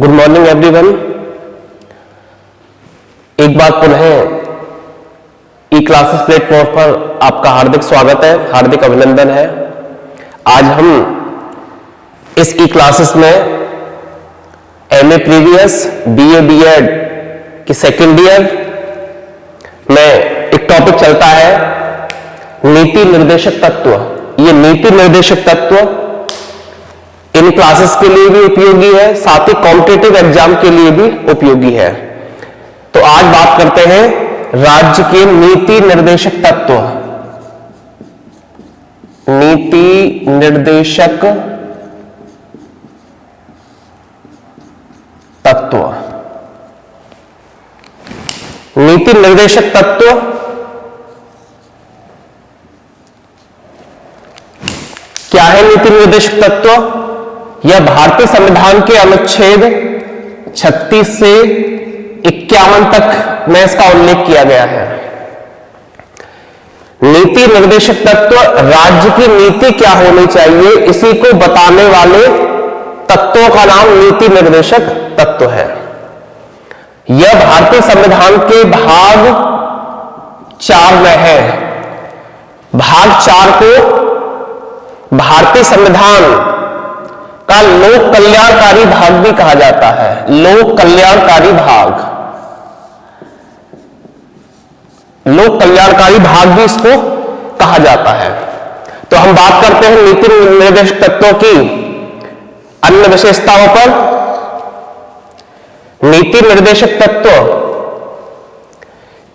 Good morning everyone. एक बार पुनः ई classes platform पर आपका हार्दिक स्वागत है, हार्दिक अभिनंदन है। आज हम इस ई क्लासेस में एमए प्रीवियस बीए बीएड की सेकेंड ईयर में एक टॉपिक चलता है नीति निर्देशक तत्व। ये नीति निर्देशक तत्व इन क्लासेस के लिए भी उपयोगी है, साथ ही कॉम्पिटिटिव एग्जाम के लिए भी उपयोगी है। तो आज बात करते हैं राज्य के नीति निर्देशक तत्व। नीति निर्देशक तत्व। नीति निर्देशक तत्व क्या है? नीति निर्देशक तत्व यह भारतीय संविधान के अनुच्छेद 36 से 51 तक में इसका उल्लेख किया गया है। नीति निर्देशक तत्व राज्य की नीति क्या होनी चाहिए, इसी को बताने वाले तत्वों का नाम नीति निर्देशक तत्व है। यह भारतीय संविधान के भाग 4 में है। भाग 4 को भारतीय संविधान का लोक कल्याणकारी भाग भी कहा जाता है। लोक कल्याणकारी भाग, लोक कल्याणकारी भाग भी इसको कहा जाता है। तो हम बात करते हैं नीति निर्देशक तत्वों की अन्य विशेषताओं पर। नीति निर्देशक तत्व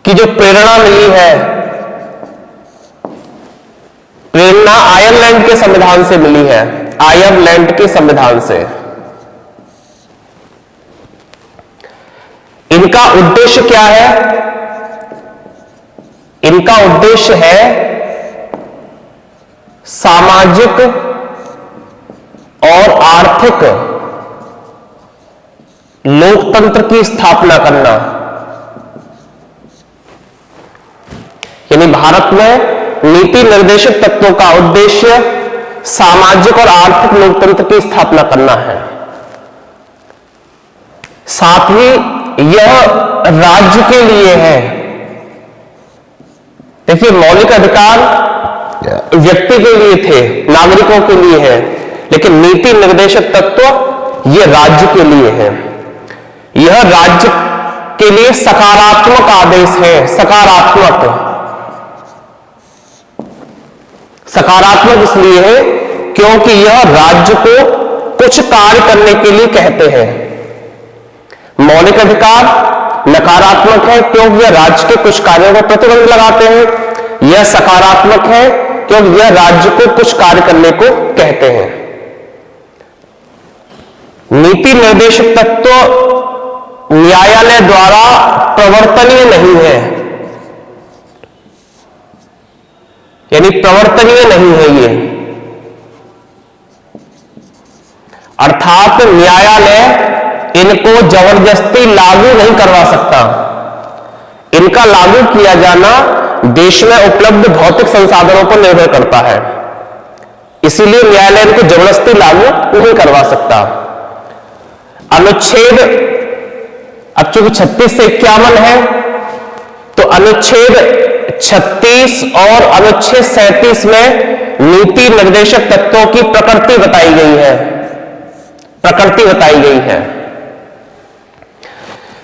की जो प्रेरणा मिली है, प्रेरणा आयरलैंड के संविधान से मिली है। आयरलैंड के संविधान से इनका उद्देश्य क्या है? इनका उद्देश्य है सामाजिक और आर्थिक लोकतंत्र की स्थापना करना। यानी भारत में नीति निर्देशक तत्वों का उद्देश्य सामाजिक और आर्थिक लोकतंत्र की स्थापना करना है। साथ ही यह राज्य के लिए है। देखिए, मौलिक अधिकार व्यक्ति के लिए थे, नागरिकों के लिए है, लेकिन नीति निर्देशक तत्व यह राज्य के लिए है। यह राज्य के लिए सकारात्मक आदेश है। सकारात्मक इसलिए है क्योंकि यह राज्य को कुछ कार्य करने के लिए कहते हैं। मौलिक अधिकार नकारात्मक है क्योंकि यह राज्य के कुछ कार्यों पर प्रतिबंध लगाते हैं। यह सकारात्मक है क्योंकि यह राज्य को कुछ कार्य करने को कहते हैं। नीति निर्देशक तत्व न्यायालय द्वारा प्रवर्तनीय नहीं है, यानी प्रवर्तनीय नहीं है ये, अर्थात न्यायालय इनको जबरदस्ती लागू नहीं करवा सकता। इनका लागू किया जाना देश में उपलब्ध भौतिक संसाधनों पर निर्भर करता है, इसीलिए न्यायालय इनको जबरदस्ती लागू नहीं करवा सकता। अनुच्छेद, अब चूंकि 36 से 51 है, तो अनुच्छेद 36 और अनुच्छेद 37 में नीति निर्देशक तत्वों की प्रकृति बताई गई है।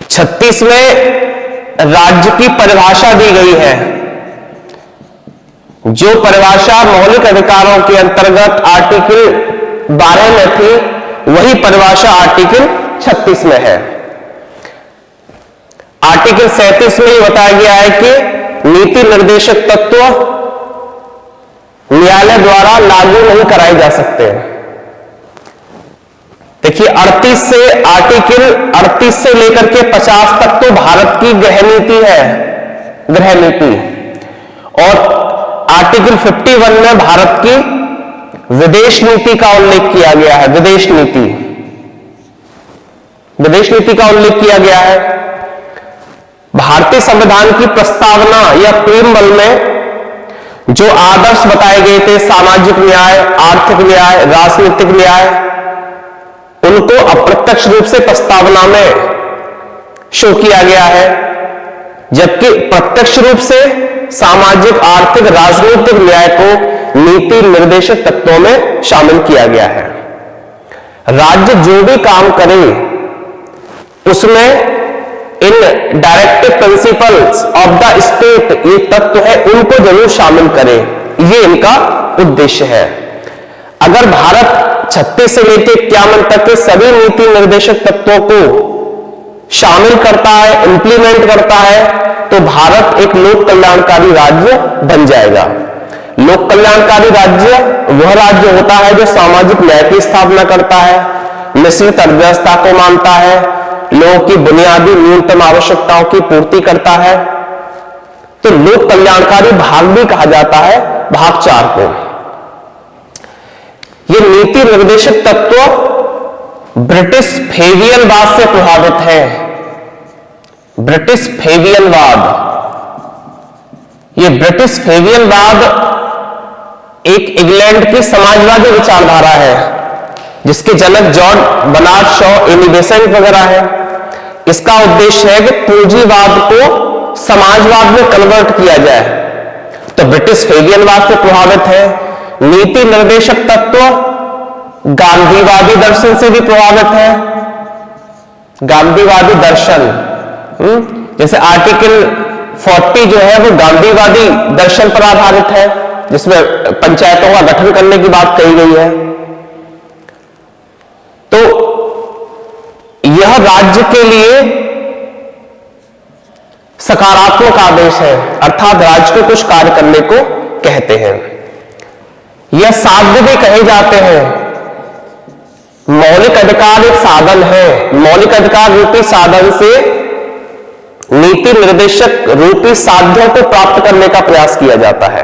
36 में राज्य की परिभाषा दी गई है। जो परिभाषा मौलिक अधिकारों के अंतर्गत आर्टिकल 12 में थी, वही परिभाषा आर्टिकल 36 में है। आर्टिकल 37 में यह बताया गया है कि नीति निर्देशक तत्व न्यायालय द्वारा लागू नहीं कराए जा सकते। देखिए, आर्टिकल 38 से लेकर के 50 तक तो भारत की गृह नीति है, गृह नीति, और आर्टिकल 51 में भारत की विदेश नीति का उल्लेख किया गया है। विदेश नीति का उल्लेख किया गया है। भारतीय संविधान की प्रस्तावना या प्रीएम्बल में जो आदर्श बताए गए थे, सामाजिक न्याय, आर्थिक न्याय, राजनीतिक न्याय, उनको अप्रत्यक्ष रूप से प्रस्तावना में शो किया गया है, जबकि प्रत्यक्ष रूप से सामाजिक, आर्थिक, राजनीतिक न्याय को नीति निर्देशक तत्वों में शामिल किया गया है। राज्य जो भी काम करे उसमें इन directive principles of the state, ये तत्व है, उनको जरूर शामिल करे, ये इनका उद्देश्य है। अगर भारत 36 से लेकर 51 तक के सभी नीति निर्देशक तत्वों को शामिल करता है, इंप्लीमेंट करता है, तो भारत एक लोक कल्याणकारी राज्य बन जाएगा। लोक कल्याणकारी राज्य वह राज्य होता है जो सामाजिक न्याय की स्थापना करता है, मिश्रित अर्थव्यवस्था को मानता है, लोगों की बुनियादी न्यूनतम आवश्यकताओं की पूर्ति करता है। तो लोक कल्याणकारी भाग भी कहा जाता है भाग 4 को। यह नीति निर्देशक तत्व ब्रिटिश फेवियनवाद से प्रभावित है। ब्रिटिश फेवियनवाद, यह ब्रिटिश फेवियनवाद एक इंग्लैंड की समाजवादी विचारधारा है, जिसके जनक John Bernard Shaw, Annie Besant वगैरह है। इसका उद्देश्य है कि पूंजीवाद को समाजवाद में कन्वर्ट किया जाए। तो ब्रिटिश फेवियनवाद से प्रभावित है। नीति निर्देशक तत्व गांधीवादी दर्शन से भी प्रभावित है। गांधीवादी दर्शन, जैसे आर्टिकल 40 जो है वो गांधीवादी दर्शन पर आधारित है, जिसमें पंचायतों का गठन करने की बात कही गई है। तो यह राज्य के लिए सकारात्मक आदेश है, अर्थात राज्य को कुछ कार्य करने को कहते हैं। यह साध्य भी कहे जाते हैं। मौलिक अधिकार एक साधन है। मौलिक अधिकार रूपी साधन से नीति निर्देशक रूपी साध्यों को प्राप्त करने का प्रयास किया जाता है।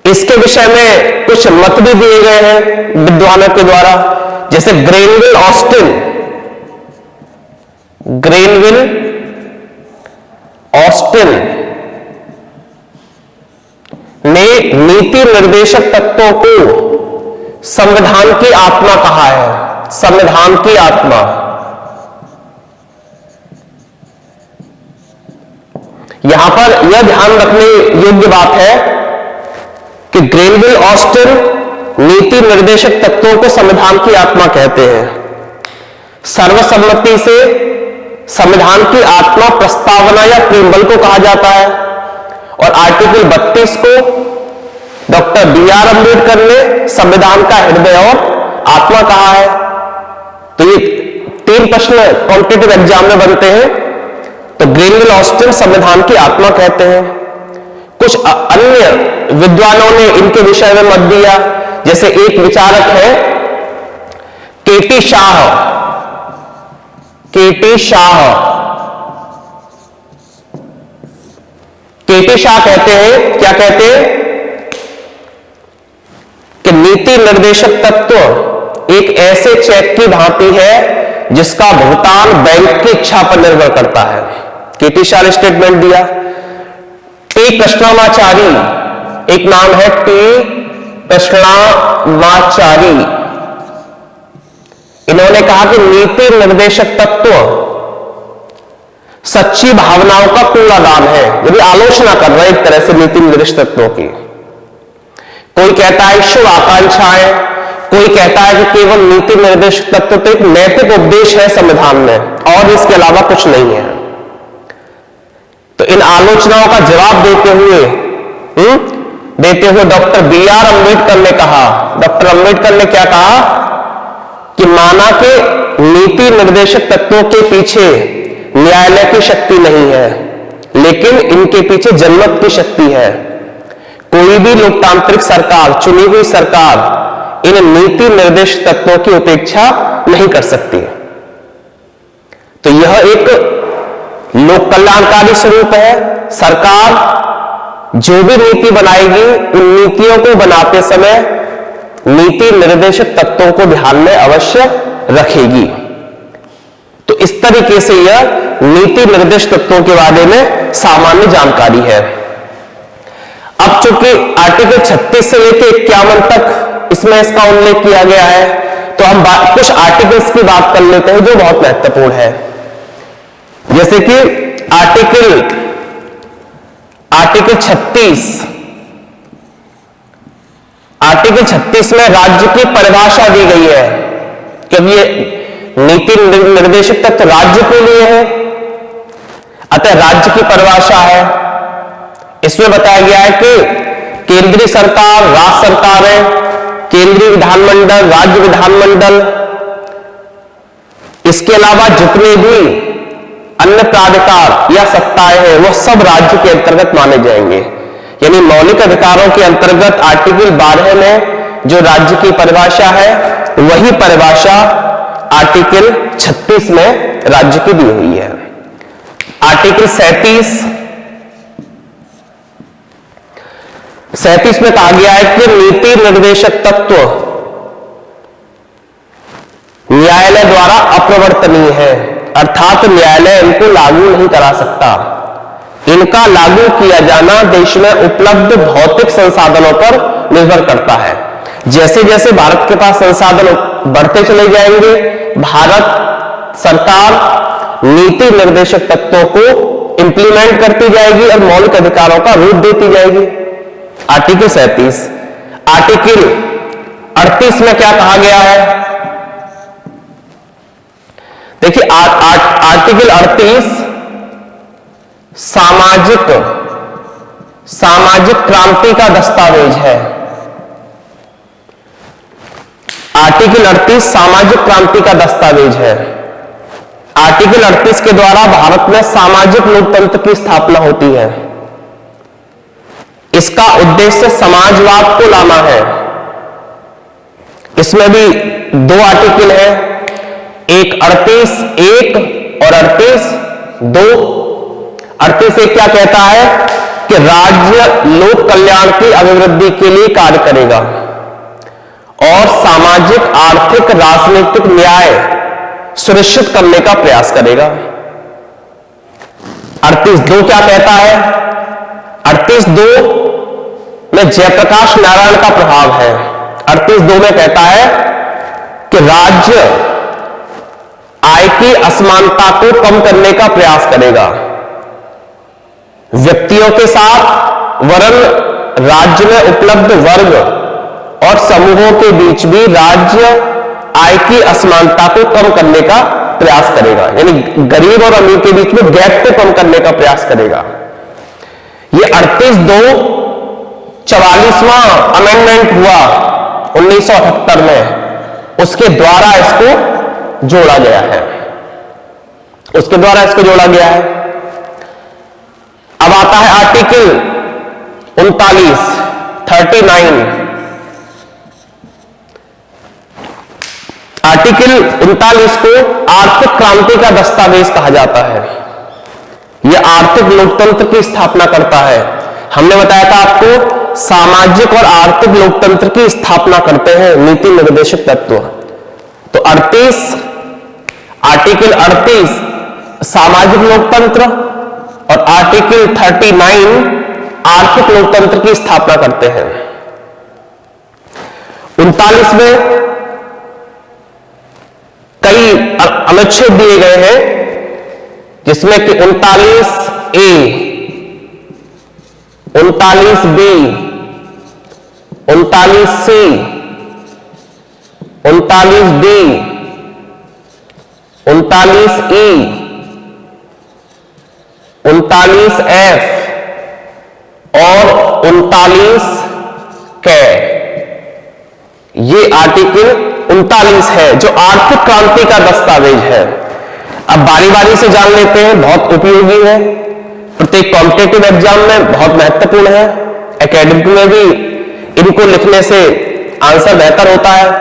इसके विषय में कुछ मत भी दिए गए हैं विद्वानों के द्वारा, जैसे ग्रेनविल ऑस्टिन ने नीति निर्देशक तत्वों को संविधान की आत्मा कहा है। संविधान की आत्मा। यहां पर यह ध्यान रखने योग्य बात है कि ग्रेनविल ऑस्टिन नीति निर्देशक तत्वों को संविधान की आत्मा कहते हैं। सर्वसम्मति से संविधान की आत्मा प्रस्तावना या प्रीम्बल को कहा जाता है, और आर्टिकल 32 को डॉक्टर बी.आर. अम्बेडकर ने संविधान का हृदय और आत्मा कहा है। तो ये 3 प्रश्न कॉम्पिटिटिव एग्जाम में बनते हैं। तो ग्रेनविल ऑस्टिन संविधान की आत्मा कहते हैं। कुछ अन्य विद्वानों ने इनके विषय में मत दिया, जैसे एक विचारक है केटी शाह। केटी शाह कहते हैं, क्या कहते हैं कि नीति निर्देशक तत्व एक ऐसे चेक की भांति है जिसका भुगतान बैंक की इच्छा पर निर्भर करता है। केटी शाह ने स्टेटमेंट दिया। टी कृष्णमाचारी, एक नाम है टी कृष्णमाचारी, इन्होंने कहा कि नीति निर्देशक तत्व सच्ची भावनाओं का कूड़ादान है। यदि आलोचना कर रहे एक तरह से नीति निर्देशक तत्वों की। कोई कहता है शुभ आकांक्षाएं, कोई कहता है कि केवल नीति निर्देशक तत्व तो एक नैतिक उपदेश है संविधान में और इसके अलावा कुछ नहीं है। तो इन आलोचनाओं का जवाब देते हुए डॉक्टर बी.आर. अम्बेडकर ने कहा, डॉक्टर अम्बेडकर ने क्या कहा कि माना कि नीति निर्देशक तत्वों के पीछे न्यायालय की शक्ति नहीं है, लेकिन इनके पीछे जनमत की शक्ति है। कोई भी लोकतांत्रिक सरकार, चुनी हुई सरकार इन नीति निर्देशक तत्वों की उपेक्षा नहीं कर सकती। तो यह एक लोक कल्याणकारी स्वरूप है। सरकार जो भी नीति बनाएगी, उन नीतियों को बनाते समय नीति निर्देशक तत्वों को ध्यान में अवश्य रखेगी। तो इस तरीके से यह नीति निर्देशक तत्वों के बारे में सामान्य जानकारी है। अब चूंकि आर्टिकल 36 से लेकर 51 तक इसमें इसका उल्लेख किया गया है, तो हम कुछ आर्टिकल्स की बात कर लेते हैं जो बहुत महत्वपूर्ण है। जैसे कि आर्टिकल 36। आर्टिकल 36 में राज्य की परिभाषा दी गई है, क्योंकि ये नीति निर्देशक तत्व राज्य के लिए है, अतः राज्य की परिभाषा है। इसमें बताया गया है कि केंद्रीय सरकार, राज्य सरकारें, केंद्रीय विधानमंडल, राज्य विधानमंडल, इसके अलावा जितने भी अन्य प्राधिकार या सत्ताएं हैं वो सब राज्य के अंतर्गत माने जाएंगे। यानी मौलिक अधिकारों के अंतर्गत आर्टिकल 12 में जो राज्य की परिभाषा है वही परिभाषा आर्टिकल 36 में राज्य की दी हुई है। आर्टिकल 37 में कहा गया है कि नीति निर्देशक तत्व न्यायालय द्वारा अप्रवर्तनीय है, अर्थात न्यायालय इनको लागू नहीं करा सकता। इनका लागू किया जाना देश में उपलब्ध भौतिक संसाधनों पर निर्भर करता है। जैसे जैसे भारत के पास संसाधन बढ़ते चले जाएंगे, भारत सरकार नीति निर्देशक तत्वों को इंप्लीमेंट करती जाएगी और मौलिक अधिकारों का रूप देती जाएगी। आर्टिकल 37। आर्टिकल 38 में क्या कहा गया है? देखिए, आर्टिकल 38 सामाजिक क्रांति का दस्तावेज है। आर्टिकल 38 सामाजिक क्रांति का दस्तावेज है। आर्टिकल 38 के द्वारा भारत में सामाजिक लोकतंत्र की स्थापना होती है। इसका उद्देश्य समाजवाद को लाना है। इसमें भी दो आर्टिकल है, एक 38(1) और 38(2). 38(1) क्या कहता है कि राज्य लोक कल्याण की अभिवृद्धि के लिए कार्य करेगा और सामाजिक, आर्थिक, राजनीतिक न्याय सुनिश्चित करने का प्रयास करेगा। 38(2) क्या कहता है? 38(2) में जयप्रकाश नारायण का प्रभाव है। 38(2) में कहता है कि राज्य आय की असमानता को कम करने का प्रयास करेगा। व्यक्तियों के साथ वरन राज्य में उपलब्ध वर्ग और समूहों के बीच भी राज्य आय की असमानता को कम करने का प्रयास करेगा। यानी गरीब और अमीर के बीच में गैप को कम करने का प्रयास करेगा। ये 38(2) 44वां अमेंडमेंट हुआ 1978 में, उसके द्वारा इसको जोड़ा गया है। अब आता है आर्टिकल 39। आर्टिकल 39 को आर्थिक क्रांति का दस्तावेज कहा जाता है। यह आर्थिक लोकतंत्र की स्थापना करता है। हमने बताया था आपको, सामाजिक और आर्थिक लोकतंत्र की स्थापना करते हैं नीति निर्देशक तत्व। तो आर्टिकल 38 सामाजिक लोकतंत्र और आर्टिकल 39 आर्थिक लोकतंत्र की स्थापना करते हैं। 39 में कई अनुच्छेद दिए गए हैं, जिसमें कि 39A, 39B, 39C, 39D, 39E, 39F और 39K। ये आर्टिकल 39 है जो आर्थिक क्रांति का दस्तावेज है। अब बारी बारी से जान लेते हैं, बहुत उपयोगी है, प्रत्येक कॉम्पिटिटिव एग्जाम में बहुत महत्वपूर्ण है, एकेडमिक में भी इनको लिखने से आंसर बेहतर होता है।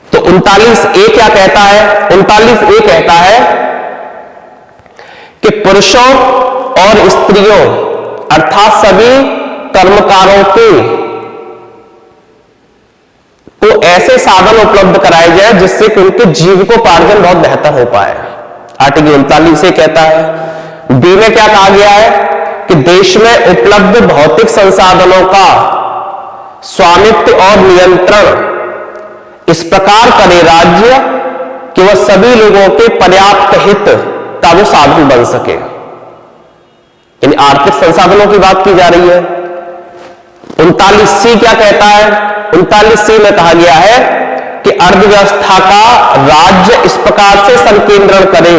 तो 39A क्या कहता है? 39A कहता है कि पुरुषों और स्त्रियों अर्थात सभी कर्मकारों को ऐसे साधन उपलब्ध कराए जाए जिससे कि उनके जीविकोपार्जन बहुत बेहतर हो पाए। आर्टिकल 39 से कहता है। बी में क्या कहा गया है कि देश में उपलब्ध भौतिक संसाधनों का स्वामित्व और नियंत्रण इस प्रकार करे राज्य कि वह सभी लोगों के पर्याप्त हित का वो साधन बन सके। यानी आर्थिक संसाधनों की बात की जा रही है। 39C क्या कहता है? 39C में कहा गया है कि अर्थव्यवस्था का राज्य इस प्रकार से संकेंद्रण करे,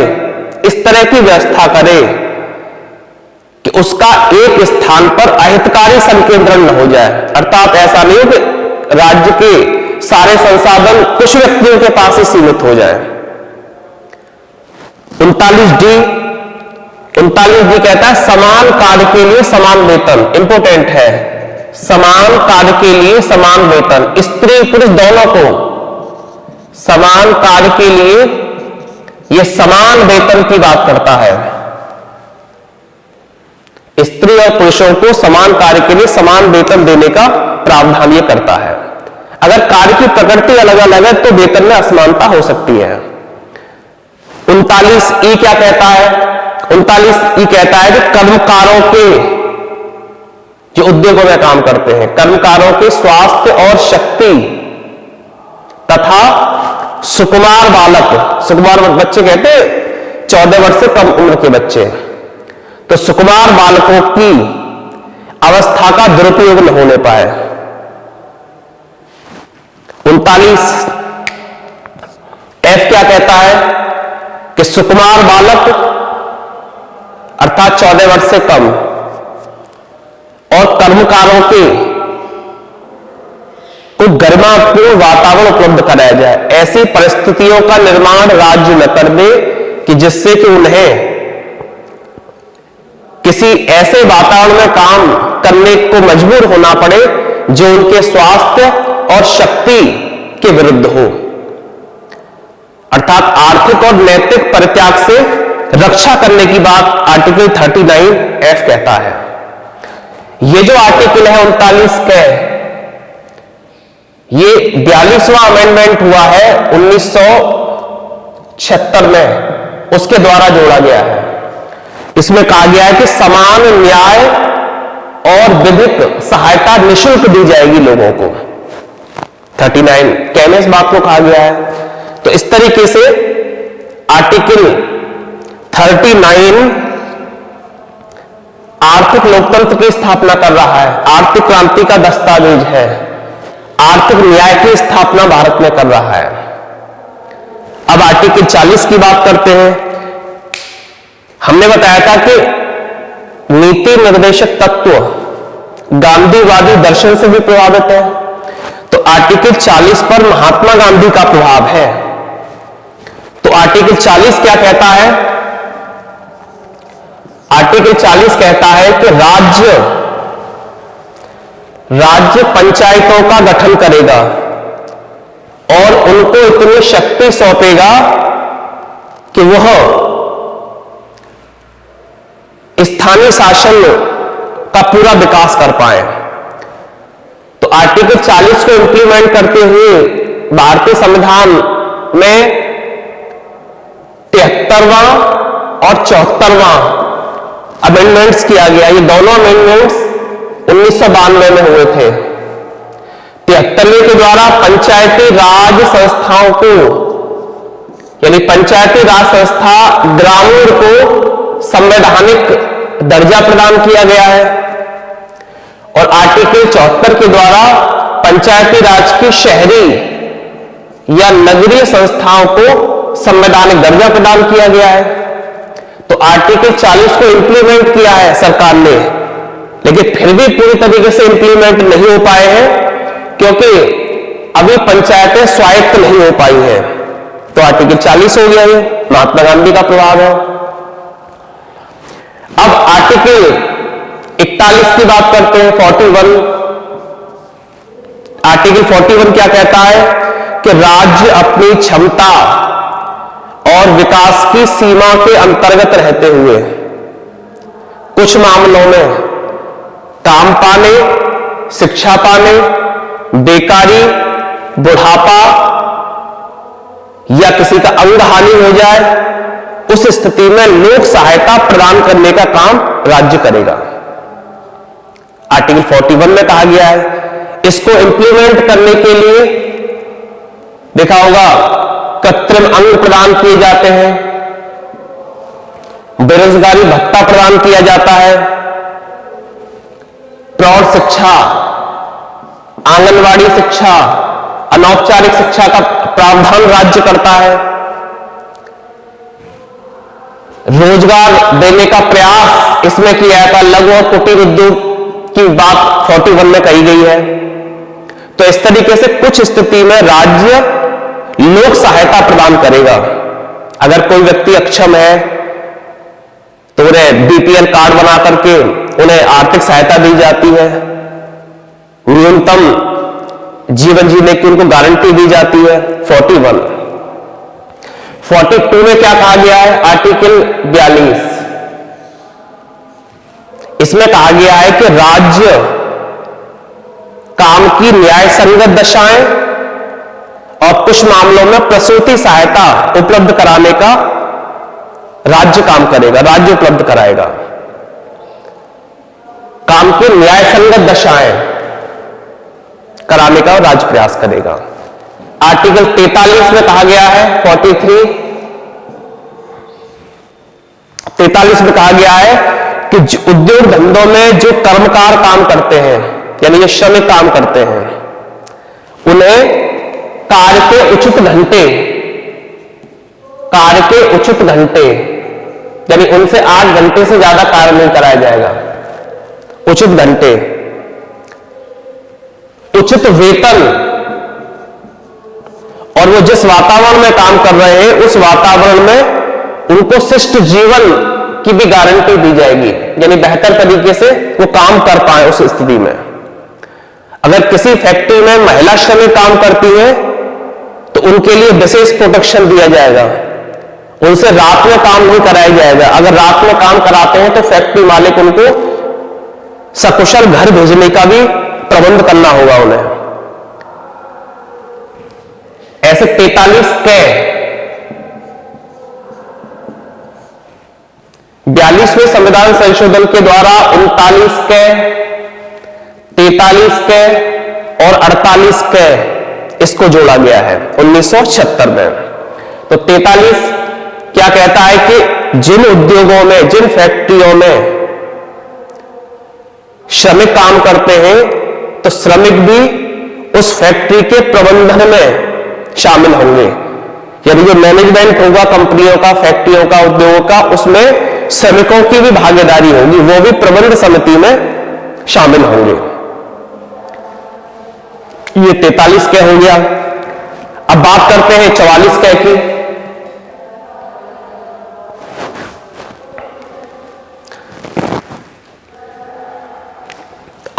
इस तरह की व्यवस्था करे कि उसका एक स्थान पर अहितकारी संकेंद्रण न हो जाए। अर्थात ऐसा नहीं हो कि राज्य के सारे संसाधन कुछ व्यक्तियों के पास ही सीमित हो जाए। 39D कहता है समान कार्य के लिए समान वेतन। इंपोर्टेंट है, समान कार्य के लिए समान वेतन। स्त्री पुरुष दोनों को समान कार्य के लिए यह समान वेतन की बात करता है। स्त्री और पुरुषों को समान कार्य के लिए समान वेतन देने का प्रावधान यह करता है। अगर कार्य की प्रकृति अलग अलग है तो वेतन में असमानता हो सकती है। 39E क्या कहता है? 39E कहता है कि कर्मकारों के, जो उद्योगों में काम करते हैं, कर्मकारों के स्वास्थ्य और शक्ति तथा सुकुमार बालक, सुकुमार बच्चे कहते हैं 14 वर्ष से कम उम्र के बच्चे, तो सुकुमार बालकों की अवस्था का दुरुपयोग न होने पाए। 39F क्या कहता है कि सुकुमार बालक अर्थात 14 वर्ष से कम और कर्मकारों के को गरिमापूर्ण वातावरण उपलब्ध कराया जाए। ऐसी परिस्थितियों का निर्माण राज्य न कर दे कि जिससे कि उन्हें किसी ऐसे वातावरण में काम करने को मजबूर होना पड़े जो उनके स्वास्थ्य और शक्ति के विरुद्ध हो। अर्थात आर्थिक और नैतिक परित्याग से रक्षा करने की बात आर्टिकल 39F कहता है। ये जो आर्टिकल है 39 का, ये 42वां अमेंडमेंट हुआ है 1976 में, उसके द्वारा जोड़ा गया है। इसमें कहा गया है कि समान न्याय और विधिक सहायता निःशुल्क दी जाएगी लोगों को। 39 कहने इस बात को कहा गया है। तो इस तरीके से आर्टिकल 39 आर्थिक लोकतंत्र की स्थापना कर रहा है, आर्थिक क्रांति का दस्तावेज है, आर्थिक न्याय की स्थापना भारत में कर रहा है। अब आर्टिकल 40 की बात करते हैं। हमने बताया था कि नीति निर्देशक तत्व गांधीवादी दर्शन से भी प्रभावित है, तो आर्टिकल 40 पर महात्मा गांधी का प्रभाव है। तो आर्टिकल 40 क्या कहता है? आर्टिकल 40 कहता है कि राज्य पंचायतों का गठन करेगा और उनको इतनी शक्ति सौंपेगा कि वह स्थानीय शासन का पूरा विकास कर पाए। तो आर्टिकल 40 को इंप्लीमेंट करते हुए भारतीय संविधान में 73वां और 74वां अमेंडमेंट्स किया गया। ये दोनों अमेंडमेंट्स 1992 में हुए थे। 73वें के द्वारा पंचायती राज संस्थाओं को, यानी पंचायती राज संस्था ग्रामीण को संवैधानिक दर्जा प्रदान किया गया है, और आर्टिकल 74 के द्वारा पंचायती राज की शहरी या नगरीय संस्थाओं को संवैधानिक दर्जा प्रदान किया गया है। तो आर्टिकल 40 को इंप्लीमेंट किया है सरकार ने, लेकिन फिर भी पूरी तरीके से इंप्लीमेंट नहीं हो पाए हैं क्योंकि अभी पंचायतें स्वायत्त नहीं हो पाई हैं। तो आर्टिकल 40 हो गया, ये महात्मा गांधी का प्रभाव है। अब आर्टिकल 41 की बात करते हैं, 41। आर्टिकल 41 क्या कहता है कि राज्य अपनी क्षमता और विकास की सीमा के अंतर्गत रहते हुए कुछ मामलों में काम पाने, शिक्षा पाने, बेकारी, बुढ़ापा या किसी का अंग हानि हो जाए, उस स्थिति में लोक सहायता प्रदान करने का काम राज्य करेगा। आर्टिकल 41 में कहा गया है। इसको इंप्लीमेंट करने के लिए देखा होगा, कृत्रिम अंग प्रदान किए जाते हैं, बेरोजगारी भत्ता प्रदान किया जाता है, प्रौढ़ शिक्षा, आंगनवाड़ी शिक्षा, अनौपचारिक शिक्षा का प्रावधान राज्य करता है, रोजगार देने का प्रयास इसमें किया जाता, लघु और कुटीर उद्योग की बात 41 में कही गई है। तो इस तरीके से कुछ स्थिति में राज्य लोक सहायता प्रदान करेगा। अगर कोई व्यक्ति अक्षम है तो उन्हें बीपीएल कार्ड बना करके उन्हें आर्थिक सहायता दी जाती है, न्यूनतम जीवन जीने की उनको गारंटी दी जाती है। 41 42 में क्या कहा गया है? आर्टिकल 42, इसमें कहा गया है कि राज्य काम की न्याय संगत दशाएं और कुछ मामलों में प्रसूति सहायता उपलब्ध कराने का राज्य काम करेगा, राज्य उपलब्ध कराएगा। काम की न्याय संगत दशाएं कराने का राज्य प्रयास करेगा। आर्टिकल 43 में कहा गया है, 43 में कहा गया है कि उद्योग धंधों में जो कर्मकार काम करते हैं, यानी ये श्रमिक काम करते हैं, उन्हें कार्य के उचित घंटे यानी उनसे 8 घंटे से ज्यादा कार्य नहीं कराया जाएगा। उचित घंटे, उचित वेतन, और वो जिस वातावरण में काम कर रहे हैं उस वातावरण में उनको शिष्ट जीवन की भी गारंटी दी जाएगी, यानी बेहतर तरीके से वो काम कर पाए उस स्थिति में। अगर किसी फैक्ट्री में महिला श्रमिक काम करती है तो उनके लिए विशेष प्रोटेक्शन दिया जाएगा, उनसे रात में काम नहीं कराया जाएगा। अगर रात में काम कराते हैं तो फैक्ट्री मालिक उनको सकुशल घर भेजने का भी प्रबंध करना होगा उन्हें। ऐसे 43 के 42वें संविधान संशोधन के द्वारा 39 के, 43 के और 48 के इसको जोड़ा गया है 1976 में। तो 43 क्या कहता है कि जिन उद्योगों में, जिन फैक्ट्रियों में श्रमिक काम करते हैं तो श्रमिक भी उस फैक्ट्री के प्रबंधन में शामिल होंगे, यानी जो मैनेजमेंट होगा कंपनियों का, फैक्ट्रियों का, उद्योगों का, उसमें श्रमिकों की भी भागीदारी होगी, वो भी प्रबंध समिति में शामिल होंगे। ये 43 के हो गया। अब बात करते हैं 44 के की।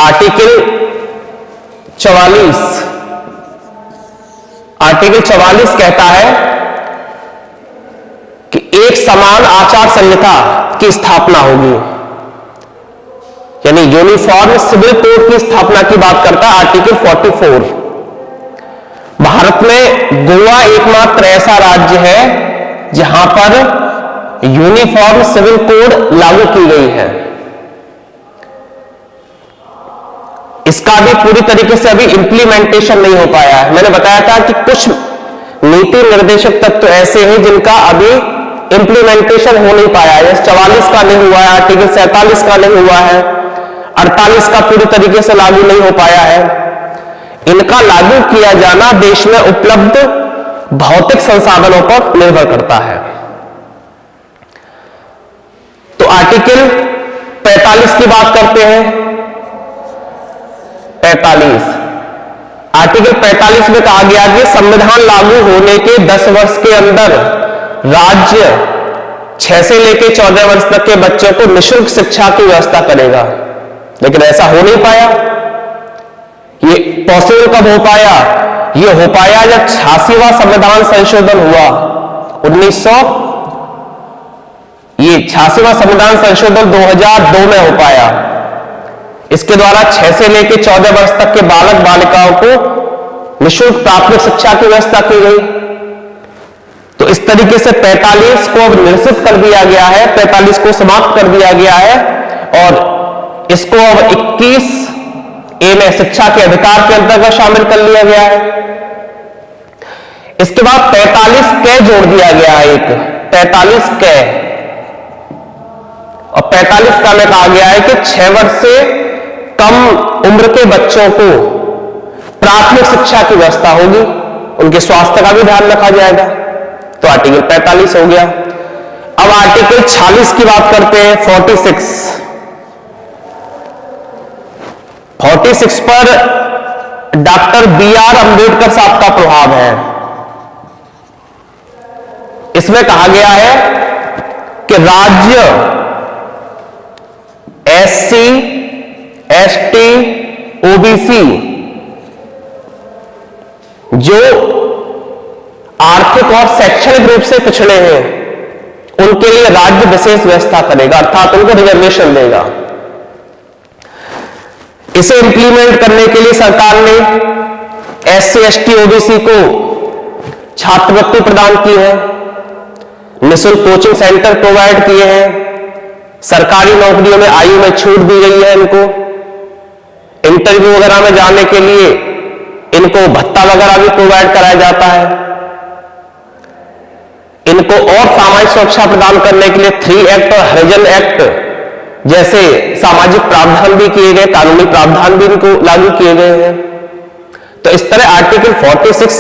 आर्टिकल 44 कहता है कि एक समान आचार संहिता की स्थापना होगी, यानी यूनिफॉर्म सिविल कोड की स्थापना की बात करता है आर्टिकल 44। भारत में गोवा एकमात्र ऐसा राज्य है जहां पर यूनिफॉर्म सिविल कोड लागू की गई है। इसका भी पूरी तरीके से अभी इंप्लीमेंटेशन नहीं हो पाया है। मैंने बताया था कि कुछ नीति निर्देशक तत्व ऐसे हैं जिनका अभी इंप्लीमेंटेशन हो नहीं पाया है। 44 का नहीं हुआ है, आर्टिकल 47 का नहीं हुआ है, 48 का पूरी तरीके से लागू नहीं हो पाया है। इनका लागू किया जाना देश में उपलब्ध भौतिक संसाधनों पर निर्भर करता है। तो आर्टिकल 45 की बात करते हैं। 45 आर्टिकल 45 में कहा गया कि संविधान लागू होने के 10 वर्ष के अंदर राज्य 6 से लेकर 14 वर्ष तक के बच्चों को निःशुल्क शिक्षा की व्यवस्था करेगा, लेकिन ऐसा हो नहीं पाया। ये पॉसिबल कब हो पाया? ये हो पाया जब 86वां संविधान संशोधन हुआ। 86वां संविधान संशोधन 2002 में हो पाया। इसके द्वारा 6 से लेकर 14 वर्ष तक के बालक बालिकाओं को निःशुल्क प्राथमिक शिक्षा की व्यवस्था की गई। तो इस तरीके से 45 को अब निरसित कर दिया गया है, 45 को समाप्त कर दिया गया है और इसको अब 21A में शिक्षा के अधिकार के अंतर्गत शामिल कर लिया गया है। इसके बाद 45 क जोड़ दिया गया है, एक 45 क, और 45 का में कहा गया है कि 6 वर्ष से कम उम्र के बच्चों को प्राथमिक शिक्षा की व्यवस्था होगी, उनके स्वास्थ्य का भी ध्यान रखा जाएगा। तो आर्टिकल 45 हो गया। अब आर्टिकल 46 की बात करते हैं, 46 पर डॉक्टर B.R. अंबेडकर साहब का प्रभाव है। इसमें कहा गया है कि राज्य SC, ST, OBC जो आर्थिक और शैक्षणिक रूप से पिछड़े हैं, उनके लिए राज्य विशेष व्यवस्था करेगा, अर्थात उनको रिजर्वेशन देगा। इसे इंप्लीमेंट करने के लिए सरकार ने SC, ST, OBC को छात्रवृत्ति प्रदान की है, निःशुल्क कोचिंग सेंटर प्रोवाइड किए हैं, सरकारी नौकरियों में आयु में छूट दी गई है, इनको इंटरव्यू वगैरह में जाने के लिए इनको भत्ता वगैरह भी प्रोवाइड कराया जाता है। इनको और सामाजिक सुरक्षा प्रदान करने के लिए 3 एक्ट और हरिजन एक्ट जैसे सामाजिक प्रावधान भी किए गए, कानूनी प्रावधान भी इनको लागू किए गए हैं। तो इस तरह आर्टिकल 46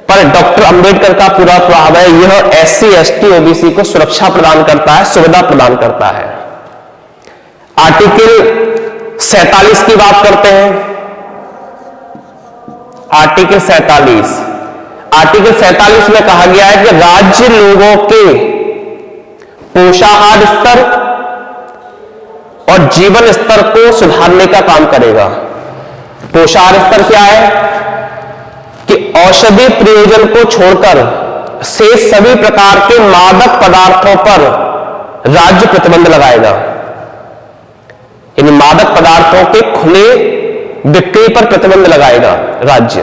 पर डॉक्टर अंबेडकर का पूरा प्रभाव है। यह SC, ST, OBC को सुरक्षा प्रदान करता है, सुविधा प्रदान करता है। आर्टिकल 47 की बात करते हैं। आर्टिकल 47 में कहा गया है कि राज्य लोगों के पोषाहार स्तर और जीवन स्तर को सुधारने का काम करेगा। पोषाहार स्तर क्या है कि औषधि प्रयोजन को छोड़कर शेष सभी प्रकार के मादक पदार्थों पर राज्य प्रतिबंध लगाएगा, यानी मादक पदार्थों के खुले बिक्री पर प्रतिबंध लगाएगा राज्य।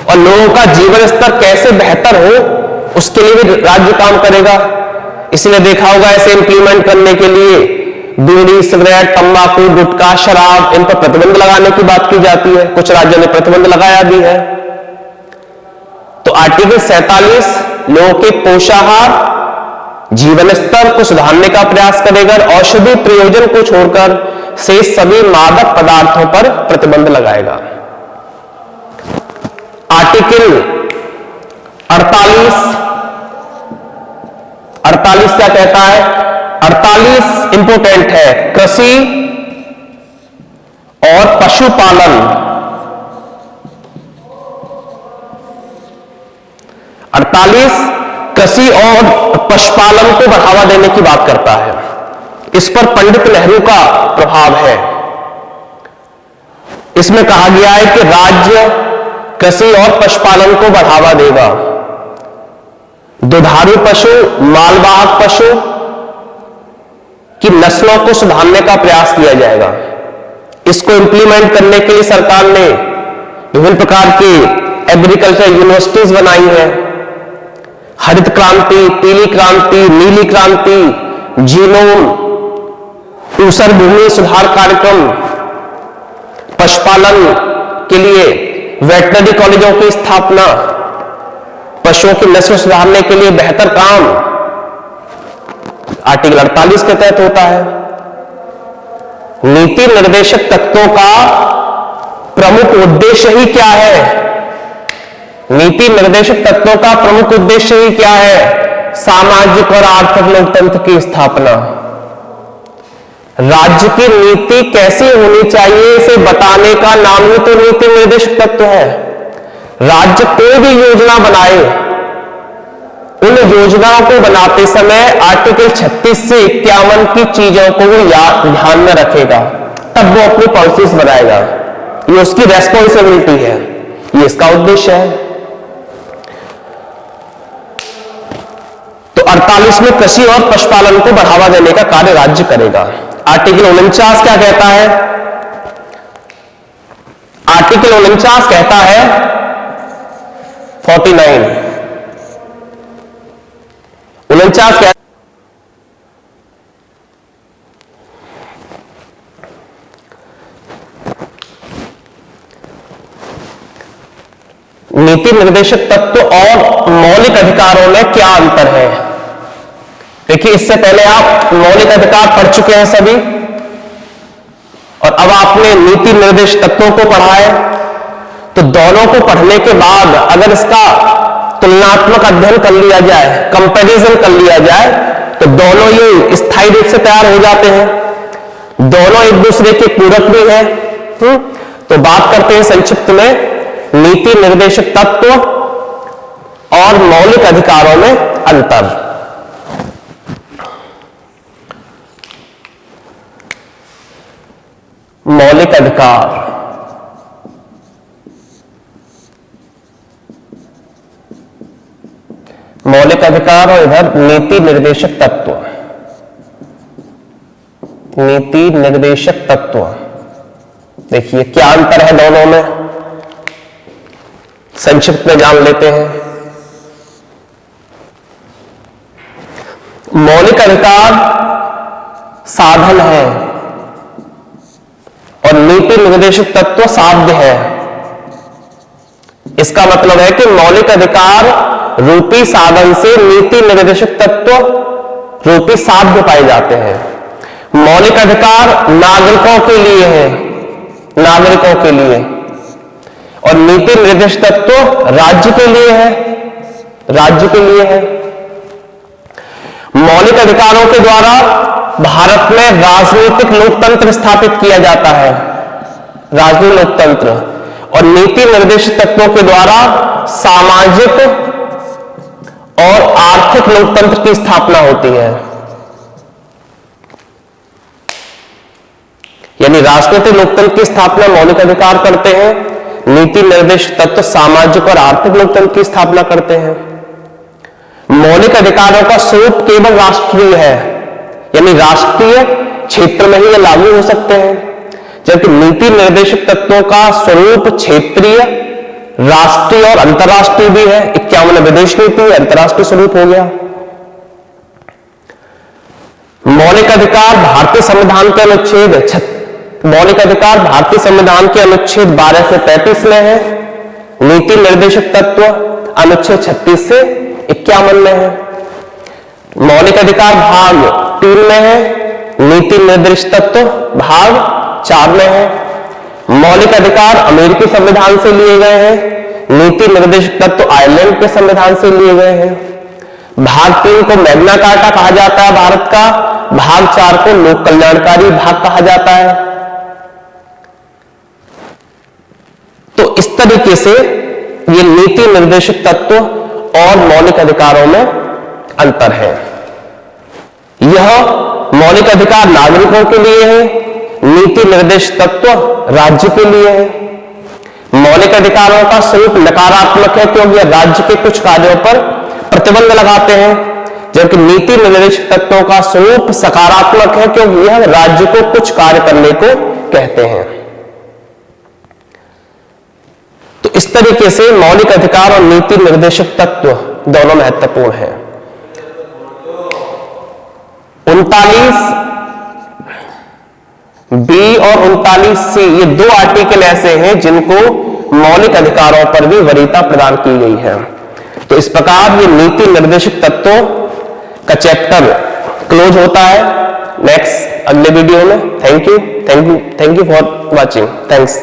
और लोगों का जीवन स्तर कैसे बेहतर हो, उसके लिए भी राज्य काम करेगा। इसलिए देखा होगा इसे इंप्लीमेंट करने के लिए बीड़ी, सिगरेट, तंबाकू, गुटखा, शराब, इन पर प्रतिबंध लगाने की बात की जाती है। कुछ राज्यों ने प्रतिबंध लगाया भी है। तो आर्टिकल 47 लोगों के पोषाहार, जीवन स्तर को सुधारने का प्रयास करेगा और औषधि प्रयोजन को छोड़कर शेष सभी मादक पदार्थों पर प्रतिबंध लगाएगा। आर्टिकल 48 क्या कहता है? 48 इंपोर्टेंट है, कृषि और पशुपालन। 48 कृषि और पशुपालन को बढ़ावा देने की बात करता है। इस पर पंडित नेहरू का प्रभाव है। इसमें कहा गया है कि राज्य कृषि और पशुपालन को बढ़ावा देगा। दुधारू पशु, मालवाहक पशु की नस्लों को सुधारने का प्रयास किया जाएगा। इसको इंप्लीमेंट करने के लिए सरकार ने विभिन्न प्रकार की एग्रीकल्चर यूनिवर्सिटीज बनाई हैं। हरित क्रांति, पीली क्रांति, नीली क्रांति, जीनोम, ऊसर भूमि सुधार कार्यक्रम, पशुपालन के लिए वेटरनरी कॉलेजों की स्थापना, पशुओं की नस्ल सुधारने के लिए बेहतर काम आर्टिकल 48 के तहत होता है। नीति निर्देशक तत्वों का प्रमुख उद्देश्य ही क्या है? नीति निर्देशक तत्वों का प्रमुख उद्देश्य ही क्या है? सामाजिक और आर्थिक लोकतंत्र की स्थापना। राज्य की नीति कैसी होनी चाहिए इसे बताने का नाम ही तो नीति निर्देशक तत्व है। राज्य कोई भी योजना बनाए, उन योजनाओं को बनाते समय आर्टिकल 36 से 51 की चीजों को वो ध्यान में रखेगा, तब वो अपनी पॉलिसीज बनाएगा। ये उसकी रेस्पॉन्सिबिलिटी है, ये इसका उद्देश्य है। तो 48 में कृषि और पशुपालन को बढ़ावा देने का कार्य राज्य करेगा। आर्टिकल 49 क्या कहता है? आर्टिकल 49 कहता है 49 क्या? नीति निर्देशक तत्व और मौलिक अधिकारों में क्या अंतर है। देखिए, इससे पहले आप मौलिक अधिकार पढ़ चुके हैं सभी, और अब आपने नीति निर्देशक तत्वों को पढ़ा है। तो दोनों को पढ़ने के बाद अगर इसका तुलनात्मक अध्ययन कर लिया जाए, कंपैरिजन कर लिया जाए, तो दोनों ये स्थायी रूप से तैयार हो जाते हैं, दोनों एक दूसरे के पूरक भी हैं। तो बात करते हैं संक्षिप्त में नीति निर्देशक तत्व और मौलिक अधिकारों में अंतर। मौलिक अधिकार, मौलिक अधिकार और इधर नीति निर्देशक तत्व। नीति निर्देशक तत्व, देखिए क्या अंतर है दोनों में, संक्षिप्त में जान लेते हैं। मौलिक अधिकार साधन है और नीति निर्देशक तत्व साध्य है। इसका मतलब है कि मौलिक अधिकार रूपी साधन से नीति निर्देशक तत्व रूपी साध्य पाए जाते हैं। मौलिक अधिकार नागरिकों के लिए है, नागरिकों के लिए, और नीति निर्देशक तत्व राज्य के लिए है, राज्य के लिए है। मौलिक अधिकारों के द्वारा भारत में राजनीतिक लोकतंत्र स्थापित किया जाता है, राजनीतिक लोकतंत्र, और नीति निर्देशक तत्वों के द्वारा सामाजिक और आर्थिक लोकतंत्र की स्थापना होती है। यानी राजनीतिक लोकतंत्र की स्थापना मौलिक अधिकार करते हैं, नीति निर्देशक तत्व सामाजिक और आर्थिक लोकतंत्र की स्थापना करते हैं। मौलिक अधिकारों का स्वरूप केवल राष्ट्रीय है, यानी राष्ट्रीय क्षेत्र में ही ये लागू हो सकते हैं, जबकि नीति निर्देशक तत्वों का स्वरूप क्षेत्रीय, राष्ट्रीय और अंतर्राष्ट्रीय भी है। 51 विदेश नीति अंतर्राष्ट्रीय स्वरूप हो गया। मौलिक अधिकार भारतीय संविधान के अनुच्छेद मौलिक अधिकार भारतीय संविधान के अनुच्छेद 12 से 35 में है। नीति निर्देशक तत्व अनुच्छेद 36 से 51 में है। मौलिक अधिकार भाग 3 में है, नीति निर्देशक तत्व भाग 4 में है। मौलिक अधिकार अमेरिकी संविधान से लिए गए हैं, नीति निर्देशक तत्व आयरलैंड के संविधान से लिए गए हैं। भाग 3 को मैग्ना कार्टा कहा जाता है भारत का, भाग 4 को लोक कल्याणकारी भाग कहा जाता है। तो इस तरीके से ये नीति निर्देशक तत्व और मौलिक अधिकारों में अंतर है। यह मौलिक अधिकार नागरिकों के लिए है, नीति निर्देशक तत्व राज्य के लिए है। मौलिक अधिकारों का स्वरूप नकारात्मक है क्योंकि यह राज्य के कुछ कार्यों पर प्रतिबंध लगाते हैं, जबकि नीति निर्देशक तत्वों का स्वरूप सकारात्मक है क्योंकि यह राज्य को कुछ कार्य करने को कहते हैं। तो इस तरीके से मौलिक अधिकार और नीति निर्देशक तत्व दोनों महत्वपूर्ण हैं। 39 बी और 39 सी ये 2 आर्टिकल ऐसे हैं जिनको मौलिक अधिकारों पर भी वरीयता प्रदान की गई है। तो इस प्रकार ये नीति निर्देशक तत्वों का चैप्टर क्लोज होता है। नेक्स्ट अगले वीडियो में। Thank you for watching. Thanks.